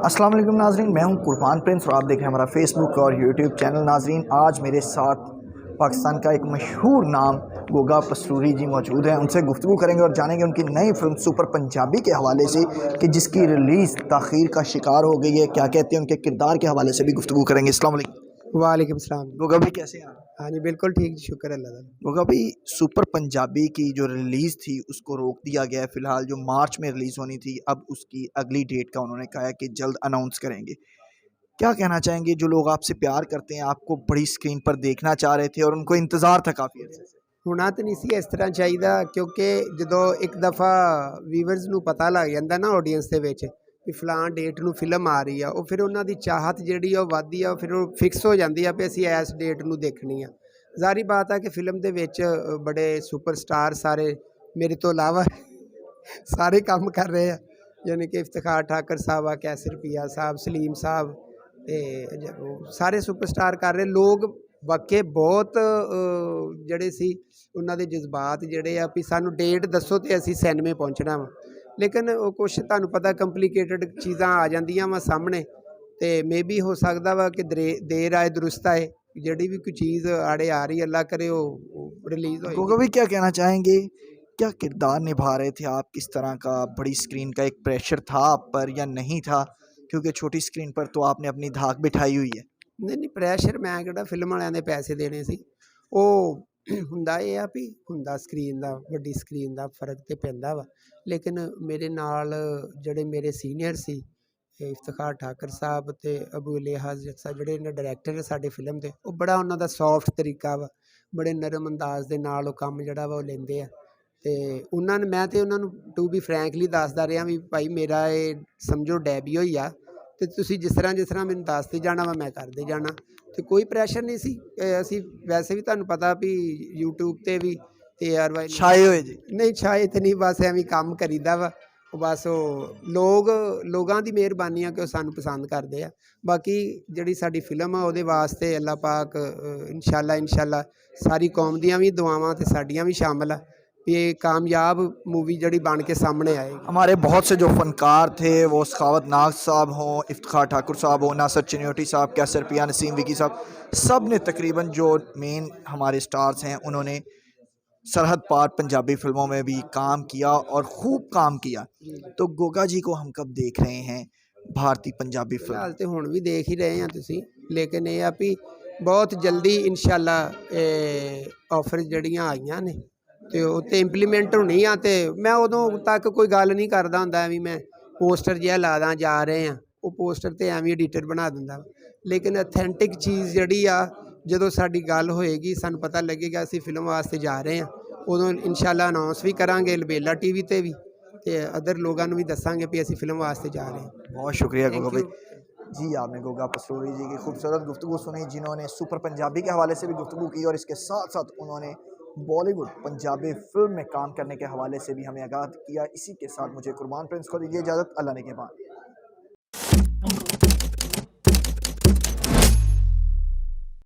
अस्सलाम वालेकुम नाजरीन, मैं हूं कुर्बान प्रिंस और आप देख रहे हैं हमारा फेसबुक और यूट्यूब चैनल। नाजरीन, आज मेरे साथ पाकिस्तान का एक मशहूर नाम गोगा पसूरी जी मौजूद हैं। उनसे गुफ्तगू करेंगे और जानेंगे उनकी नई फिल्म सुपर पंजाबी के हवाले से कि जिसकी रिलीज़ ताख़ीर का शिकार हो गई है। क्या कहते हैं उनके किरदार के हवाले से भी गुफ्तगू करेंगे। अस्सलाम वालेकुम। वालेकुम सलाम। गोगा भाई कैसे हैं आप? हाँ जी, बिल्कुल ठीक, शुक्र अल्लाह का। गोगा भाई, सुपर पंजाबी की जो रिलीज़ थी उसको रोक दिया गया है फ़िलहाल, जो मार्च में रिलीज़ होनी थी अब उसकी अगली डेट का उन्होंने कहा है कि जल्द अनाउंस करेंगे। क्या कहना चाहेंगे जो लोग आपसे प्यार करते हैं, आपको बड़ी स्क्रीन पर देखना चाह रहे थे और उनको इंतज़ार था काफ़ी अर्से से? होना तो नहीं सी इस तरह चाहिए, क्योंकि जो एक दफ़ा ਵੀਵਰਸ ਨੂੰ ਪਤਾ ਲੱਗ ਜਾਂਦਾ ਨਾ ਆਡੀਅנס ਦੇ ਵਿੱਚ ਵੀ ਫਲਾਂ ਡੇਟ ਨੂੰ ਫਿਲਮ ਆ ਰਹੀ ਆ, ਉਹ ਫਿਰ ਉਹਨਾਂ ਦੀ ਚਾਹਤ ਜਿਹੜੀ ਆ ਉਹ ਵੱਧਦੀ ਆ, ਫਿਰ ਉਹ ਫਿਕਸ ਹੋ ਜਾਂਦੀ ਆ ਵੀ ਅਸੀਂ ਇਸ ਡੇਟ ਨੂੰ ਦੇਖਣੀ ਆ। ਜ਼ਾਹਰੀ ਬਾਤ ਆ ਕਿ ਫਿਲਮ ਦੇ ਵਿੱਚ ਬੜੇ ਸੁਪਰਸਟਾਰ ਸਾਰੇ ਮੇਰੇ ਤੋਂ ਇਲਾਵਾ ਸਾਰੇ ਕੰਮ ਕਰ ਰਹੇ ਆ, ਯਾਨੀ ਕਿ ਇਫਤਖਾਰ ਠਾਕਰ ਸਾਹਿਬ ਆ, ਕੈਸਰ ਪੀਆ ਸਾਹਿਬ, ਸਲੀਮ ਸਾਹਿਬ ਤੇ ਸਾਰੇ ਸੁਪਰਸਟਾਰ ਕਰ ਰਹੇ ਲੋਕ। ਵਾਕਈ ਬਹੁਤ ਜਿਹੜੇ ਸੀ ਉਹਨਾਂ ਦੇ ਜਜ਼ਬਾਤ ਜਿਹੜੇ ਆ ਵੀ ਸਾਨੂੰ ਡੇਟ ਦੱਸੋ ਤੇ ਅਸੀਂ ਸਿਨੇਮੇ ਪਹੁੰਚਣਾ ਵਾ, ਲੇਕਿਨ ਉਹ ਕੁਛ ਤੁਹਾਨੂੰ ਪਤਾ ਕੰਪਲੀਕੇਟਡ ਚੀਜ਼ਾਂ ਆ ਜਾਂਦੀਆਂ ਵਾ ਸਾਹਮਣੇ, ਤੇ ਮੇਬੀ ਹੋ ਸਕਦਾ ਵਾ ਕਿ ਦੇਰ ਆਏ दुरुस्त आए। ਜਿਹੜੀ भी कोई चीज़ आड़े आ रही है अल्लाह करे वो रिलीज़ हो। गोगा भाई क्या कहना चाहेंगे, क्या किरदार निभा रहे थे आप? किस तरह का बड़ी स्क्रीन का एक प्रेशर था आप पर या नहीं था? क्योंकि छोटी स्क्रीन पर तो आपने अपनी धाक बिठाई हुई है। नहीं नहीं, ਪ੍ਰੈਸ਼ਰ ਮੈਂ ਕਿਹੜਾ ਫਿਲਮ ਵਾਲਿਆਂ ਦੇ ਪੈਸੇ ਦੇਣੇ ਸੀ। ਉਹ ਹੁੰਦਾ ਇਹ ਆ ਵੀ ਹੁੰਦਾ ਸਕਰੀਨ ਦਾ, ਵੱਡੀ ਸਕਰੀਨ ਦਾ ਫਰਕ ਤੇ ਪੈਂਦਾ ਵਾ, ਲੇਕਿਨ ਮੇਰੇ ਨਾਲ ਜਿਹੜੇ ਮੇਰੇ ਸੀਨੀਅਰ ਸੀ ਇਫਤਖਾਰ ਠਾਕਰ ਸਾਹਿਬ ਤੇ ਅਬੂ ਲਿਹਾਜ਼ ਜੱਸਾ, ਜਿਹੜੇ ਨੇ ਡਾਇਰੈਕਟਰ ਸਾਡੇ ਫਿਲਮ ਦੇ, ਉਹ ਬੜਾ ਉਹਨਾਂ ਦਾ ਸੌਫਟ ਤਰੀਕਾ ਵਾ, ਬੜੇ ਨਰਮ ਅੰਦਾਜ਼ ਦੇ ਨਾਲ ਉਹ ਕੰਮ ਜਿਹੜਾ ਵਾ ਉਹ ਲੈਂਦੇ ਆ। ਤੇ ਉਹਨਾਂ ਨੇ ਮੈਂ ਤੇ ਉਹਨਾਂ ਨੂੰ ਟੂ ਬੀ ਫਰੈਂਕਲੀ ਦੱਸਦਾ ਰਿਹਾ ਵੀ ਭਾਈ ਮੇਰਾ ਇਹ ਸਮਝੋ ਡੈਬੀ ਹੋਈ ਆ, ਤੇ ਤੁਸੀਂ ਜਿਸ ਤਰ੍ਹਾਂ ਮੈਨੂੰ ਦੱਸਦੇ ਜਾਣਾ ਵਾ ਮੈਂ ਕਰਦੇ ਜਾਣਾ, ਤੇ ਕੋਈ ਪ੍ਰੈਸ਼ਰ ਨਹੀਂ ਸੀ। ਅਸੀਂ ਵੈਸੇ ਵੀ ਤੁਹਾਨੂੰ ਪਤਾ ਵੀ YouTube ਤੇ ਵੀ ਤੇ ARY छाए हुए जी। ਨਹੀਂ ਛਾਏ ਤੇ ਨਹੀਂ, ਬਸ ਐਵੇਂ ਕੰਮ ਕਰੀਦਾ ਵਾ। ਉਹ ਬਸ ਉਹ ਲੋਕਾਂ ਦੀ ਮਿਹਰਬਾਨੀ ਆ ਕਿ ਉਹ ਸਾਨੂੰ ਪਸੰਦ ਕਰਦੇ ਆ। ਬਾਕੀ ਜਿਹੜੀ ਸਾਡੀ ਫਿਲਮ ਆ ਉਹਦੇ ਵਾਸਤੇ ਅੱਲਾਹ ਪਾਕ ਇਨਸ਼ਾਅੱਲਾ ਸਾਰੀ ਕੌਮ ਦੀਆਂ ਵੀ ਦੁਆਵਾਂ ਤੇ ਸਾਡੀਆਂ ਵੀ ਸ਼ਾਮਲ ਆ ये कामयाब मूवी जड़ी बन के सामने आएगी। हमारे बहुत से जो फ़नकार थे, वो सखावत नाग साहब हों, इफ्तिखार ठाकुर साहब हों, नासिर चिन्योटी साहब, कैसर पिया, नसीम विकी साहब, सब ने तकरीबन जो मेन हमारे स्टार्स हैं उन्होंने सरहद पार पंजाबी फ़िल्मों में भी काम किया और ख़ूब काम किया। तो गोगा जी को हम कब देख रहे हैं भारतीय पंजाबी फिल्म? फिलहाल तो हुण भी देख ही रहे हैं तुसीं, लेकिन ये आ भी बहुत जल्दी इंशाअल्लाह ऑफर जड़ियाँ आईयां ने ਤੇ ਉੱਤੇ ਇੰਪਲੀਮੈਂਟ ਹੋਣੀ ਆ, ਤੇ ਮੈਂ ਉਦੋਂ ਤੱਕ ਕੋਈ ਗੱਲ ਨਹੀਂ ਕਰਦਾ ਹੁੰਦਾ ਵੀ ਮੈਂ ਪੋਸਟਰ ਜਿਹਾ ਲਾ ਦਾਂ ਜਾ ਰਹੇ ਆ, ਉਹ ਪੋਸਟਰ ਤੇ ਐਵੇਂ ਐਡੀਟਰ ਬਣਾ ਦਿੰਦਾ। ਲੇਕਿਨ ਅਥੈਂਟਿਕ ਚੀਜ਼ ਜਿਹੜੀ ਆ, ਜਦੋਂ ਸਾਡੀ ਗੱਲ ਹੋਏਗੀ, ਸਾਨੂੰ ਪਤਾ ਲੱਗੇਗਾ ਅਸੀਂ ਫਿਲਮ ਵਾਸਤੇ ਜਾ ਰਹੇ ਆ, ਉਦੋਂ ਇਨਸ਼ਾਅੱਲਾ ਅਨਾਉਂਸ ਵੀ ਕਰਾਂਗੇ ਲਬੇਲਾ TV ਤੇ ਵੀ, ਤੇ ਅਦਰ ਲੋਕਾਂ ਨੂੰ ਵੀ ਦੱਸਾਂਗੇ ਵੀ ਅਸੀਂ ਫਿਲਮ ਵਾਸਤੇ जा रहे हैं। बहुत शुक्रिया गोगा भाई जी। आपने गोगा पसूरी जी की खूबसूरत गुफ्तगू सुनी, जिन्होंने सुपर पंजाबी के हवाले से भी गुफ्तगू की और इसके साथ साथ उन्होंने बॉलीवुड पंजाबी फिल्म में काम करने के हवाले से भी हमें आगाह किया। इसी के साथ मुझे कुर्बान प्रिंस को दीजिए इजाज़त। अल्लाह ने के बाद।